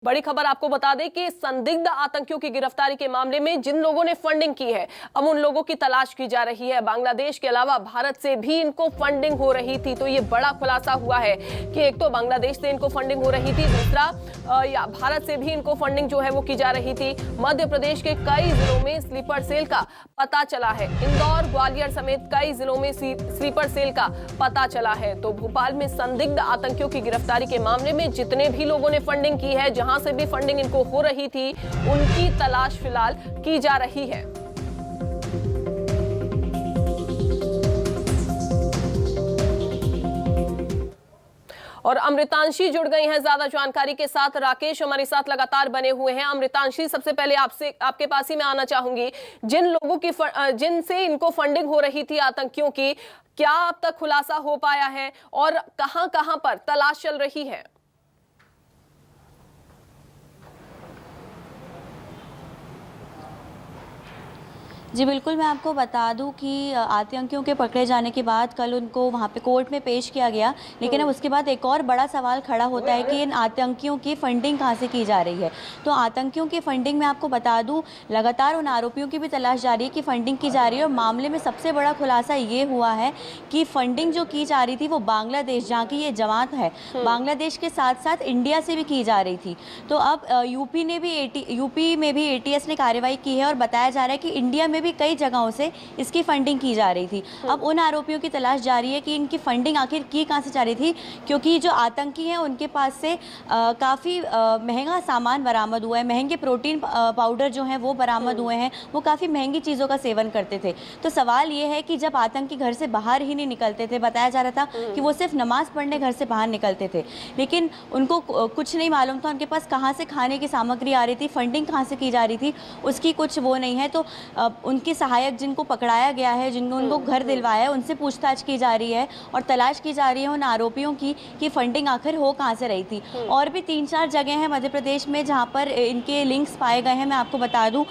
बड़ी खबर आपको बता दें कि संदिग्ध आतंकियों की गिरफ्तारी के मामले में जिन लोगों ने फंडिंग की है, अब उन लोगों की तलाश की जा रही है। बांग्लादेश के अलावा भारत से भी इनको फंडिंग हो रही थी। तो ये बड़ा खुलासा हुआ है कि एक तो बांग्लादेश से इनको फंडिंग हो रही थी, दूसरा भारत से भी इनको फंडिंग जो है वो की जा रही थी। मध्य प्रदेश के कई जिलों में स्लीपर सेल का पता चला है। इंदौर, ग्वालियर समेत कई जिलों में स्लीपर सेल का पता चला है। तो भोपाल में संदिग्ध आतंकियों की गिरफ्तारी के मामले में जितने भी लोगों ने फंडिंग की है, जहां से भी फंडिंग इनको हो रही थी, उनकी तलाश फिलहाल की जा रही है। और अमृतांशी जुड़ गई हैं ज्यादा जानकारी के साथ। राकेश हमारे साथ लगातार बने हुए हैं। अमृतांशी, सबसे पहले आपके पास ही मैं आना चाहूंगी। जिन लोगों की जिनसे इनको फंडिंग हो रही थी आतंकियों की, क्या अब तक खुलासा हो पाया है और कहां-कहां पर तलाश चल रही है? जी बिल्कुल, मैं आपको बता दूं कि आतंकियों के पकड़े जाने के बाद कल उनको वहां पे कोर्ट में पेश किया गया, लेकिन अब उसके बाद एक और बड़ा सवाल खड़ा होता है कि इन आतंकियों की फंडिंग कहां से की जा रही है। तो आतंकियों की फंडिंग में आपको बता दूं, लगातार उन आरोपियों की भी तलाश जारी है कि फंडिंग की जा रही है। और मामले में सबसे बड़ा खुलासा ये हुआ है कि फंडिंग जो की जा रही थी वो बांग्लादेश, जहाँ की ये जमात है, बांग्लादेश के साथ साथ इंडिया से भी की जा रही थी। तो अब यूपी में भी ATS ने कार्रवाई की है और बताया जा रहा है कि इंडिया में भी कई जगहों से इसकी फंडिंग की जा रही थी। अब उन आरोपियों की तलाश जारी है कि इनकी फंडिंग आखिर की कहां से जा रही थी, क्योंकि जो आतंकी हैं उनके पास से काफ़ी महंगा सामान बरामद हुआ है। महंगे प्रोटीन पाउडर जो हैं वो बरामद हुए हैं। वो काफ़ी महंगी चीज़ों का सेवन करते थे। तो सवाल ये है कि जब आतंकी घर से बाहर ही नहीं निकलते थे, बताया जा रहा था कि वो सिर्फ नमाज पढ़ने घर से बाहर निकलते थे, लेकिन उनको कुछ नहीं मालूम था उनके पास कहाँ से खाने की सामग्री आ रही थी, फंडिंग कहाँ से की जा रही थी, उसकी कुछ वो नहीं है। तो उनके सहायक जिनको पकड़ाया गया है, जिनको उनको घर दिलवाया है, उनसे पूछताछ की जा रही है और तलाश की जा रही है उन आरोपियों की कि फंडिंग आखिर हो कहाँ से रही थी। और भी 3-4 जगह हैं मध्य प्रदेश में जहाँ पर इनके लिंक्स पाए गए हैं। मैं आपको बता दूं,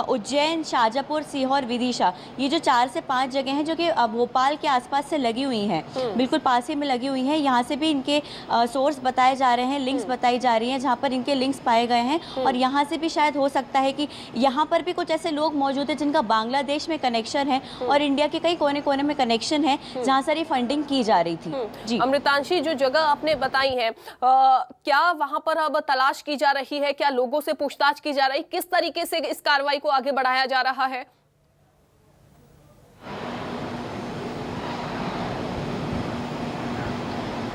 उज्जैन, शाजापुर, सीहोर, विदिशा, ये जो 4 से 5 जगह हैं जो कि भोपाल के आसपास से लगी हुई हैं, बिल्कुल पास ही में लगी हुई हैं। यहाँ से भी इनके सोर्स बताए जा रहे हैं, लिंक्स बताई जा रही हैं जहाँ पर इनके लिंक्स पाए गए हैं। और यहाँ से भी शायद हो सकता है कि यहाँ पर भी कुछ ऐसे लोग मौजूद हैं जिनका बांग्लादेश में कनेक्शन है और इंडिया के कई कोने कोने में कनेक्शन है जहां से ये फंडिंग की जा रही थी। जी अमृतांशी, जो जगह आपने बताई है, क्या वहां पर अब तलाश की जा रही है? क्या लोगों से पूछताछ की जा रही? किस तरीके से इस कार्रवाई को आगे बढ़ाया जा रहा है?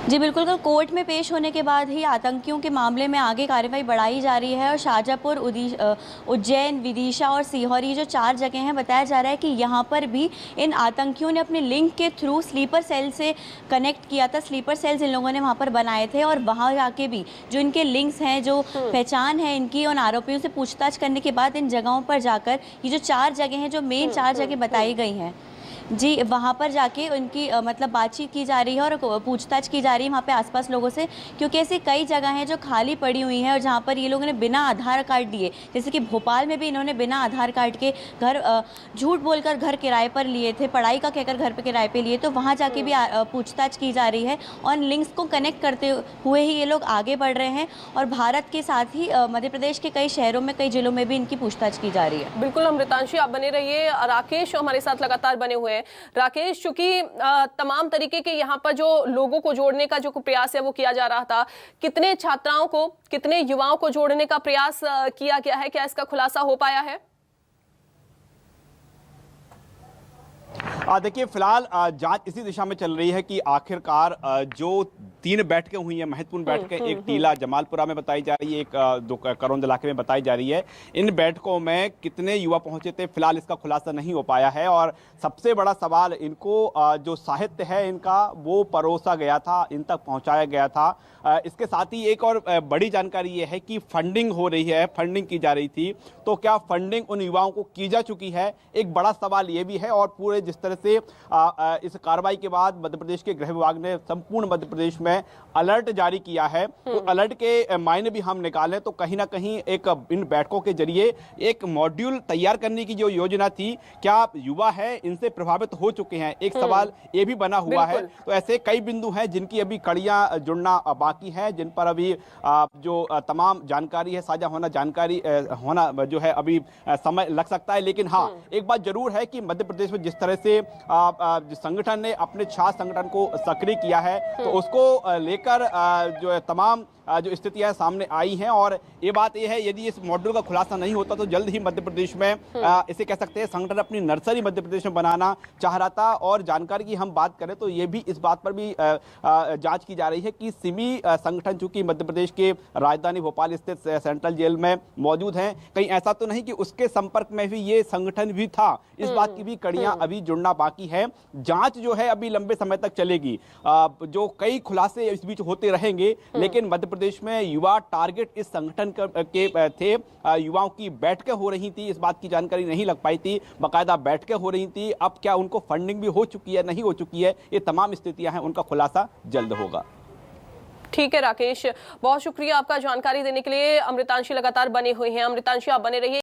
जी बिल्कुल, कल कोर्ट में पेश होने के बाद ही आतंकियों के मामले में आगे कार्रवाई बढ़ाई जा रही है। और शाजापुर, उज्जैन, विदिशा और सीहोर, ये जो 4 जगह हैं, बताया जा रहा है कि यहाँ पर भी इन आतंकियों ने अपने लिंक के थ्रू स्लीपर सेल से कनेक्ट किया था। स्लीपर सेल्स इन लोगों ने वहाँ पर बनाए थे और वहाँ जाके भी जो इनके लिंक्स हैं, जो पहचान है इनकी, उन आरोपियों से पूछताछ करने के बाद इन जगहों पर जाकर ये जो 4 जगह हैं, जो मेन 4 जगह बताई गई हैं, जी वहाँ पर जाके उनकी मतलब बातचीत की जा रही है और पूछताछ की जा रही है वहाँ पे आसपास लोगों से, क्योंकि ऐसी कई जगह हैं जो खाली पड़ी हुई हैं और जहाँ पर ये लोगों ने बिना आधार कार्ड दिए, जैसे कि भोपाल में भी इन्होंने बिना आधार कार्ड के घर झूठ बोलकर घर किराए पर लिए थे, पढ़ाई का कहकर घर पर किराए पर लिए। तो वहाँ जाके भी पूछताछ की जा रही है और लिंक्स को कनेक्ट करते हुए ही ये लोग आगे बढ़ रहे हैं। और भारत के साथ ही मध्य प्रदेश के कई शहरों में, कई जिलों में भी इनकी पूछताछ की जा रही है। बिल्कुल अमृतांशी, आप बने रहिए। राकेश हमारे साथ लगातार बने हुए हैं। राकेश, चूंकि तमाम तरीके के यहाँ पर जो लोगों को जोड़ने का जो प्रयास है वो किया जा रहा था, कितने छात्राओं को, कितने युवाओं को जोड़ने का प्रयास किया गया है? क्या इसका खुलासा हो पाया है? देखिए, फिलहाल जांच इसी दिशा में चल रही है कि आखिरकार जो 3 बैठकें हुई हैं, महत्वपूर्ण बैठकें, एक टीला जमालपुरा में बताई जा रही है, एक 2 करौंद इलाके में बताई जा रही है। इन बैठकों में कितने युवा पहुंचे थे, फिलहाल इसका खुलासा नहीं हो पाया है। और सबसे बड़ा सवाल, इनको जो साहित्य है इनका वो परोसा गया था, इन तक पहुंचाया गया था। इसके साथ ही एक और बड़ी जानकारी ये है कि फंडिंग हो रही है, फंडिंग की जा रही थी, तो क्या फंडिंग उन युवाओं को की जा चुकी है? एक बड़ा सवाल ये भी है। और पूरे जिस तरह तरह से इस कार्रवाई के बाद मध्य प्रदेश के गृह विभाग ने संपूर्ण मध्य प्रदेश में अलर्ट जारी किया है। तो अलर्ट के मायने भी हम निकालें तो कहीं ना कहीं एक इन बैठकों के जरिए एक मॉड्यूल तैयार करने की जो योजना थी, क्या युवा है इनसे प्रभावित हो चुके हैं, एक सवाल ये भी बना हुआ है। तो ऐसे कई बिंदु हैं जिनकी अभी कड़ियां जुड़ना बाकी है, जिन पर अभी जो तमाम जानकारी है साझा होना होना जो है अभी समय लग सकता है। लेकिन हाँ, एक बात जरूर है कि मध्य प्रदेश में जिस तरह से संगठन ने अपने छात्र संगठन को सक्रिय किया है, तो उसको लेकर जो है तमाम जो स्थितियां सामने आई हैं। और ये बात यह है, यदि इस मॉड्यूल का खुलासा नहीं होता तो जल्द ही मध्य प्रदेश में इसे कह सकते हैं संगठन अपनी नर्सरी मध्य प्रदेश में बनाना चाह रहा था। और जानकारी की हम बात करें तो ये भी इस बात पर भी जांच की जा रही है कि सिमी संगठन चूंकि मध्य प्रदेश के राजधानी भोपाल स्थित सेंट्रल जेल में मौजूद हैं, कहीं ऐसा तो नहीं कि उसके संपर्क में भी ये संगठन भी था। इस बात की भी कड़ियां अभी जुड़ना बाकी है। जांच जो है अभी लंबे समय तक चलेगी, जो कई खुलासे इस बीच होते रहेंगे। लेकिन मध्य प्रदेश में युवा टारगेट इस संगठन के थे। युवाओं की बैठकें हो रही थी, इस बात की जानकारी नहीं लग पाई थी, बाकायदा बैठकें हो रही थी। अब क्या उनको फंडिंग भी हो चुकी है, नहीं हो चुकी है, ये तमाम स्थितियां हैं, उनका खुलासा जल्द होगा। ठीक है राकेश, बहुत शुक्रिया आपका जानकारी देने के लिए। अमृतांशी लगातार बने हुए हैं। अमृतांशी, आप बने रहिए।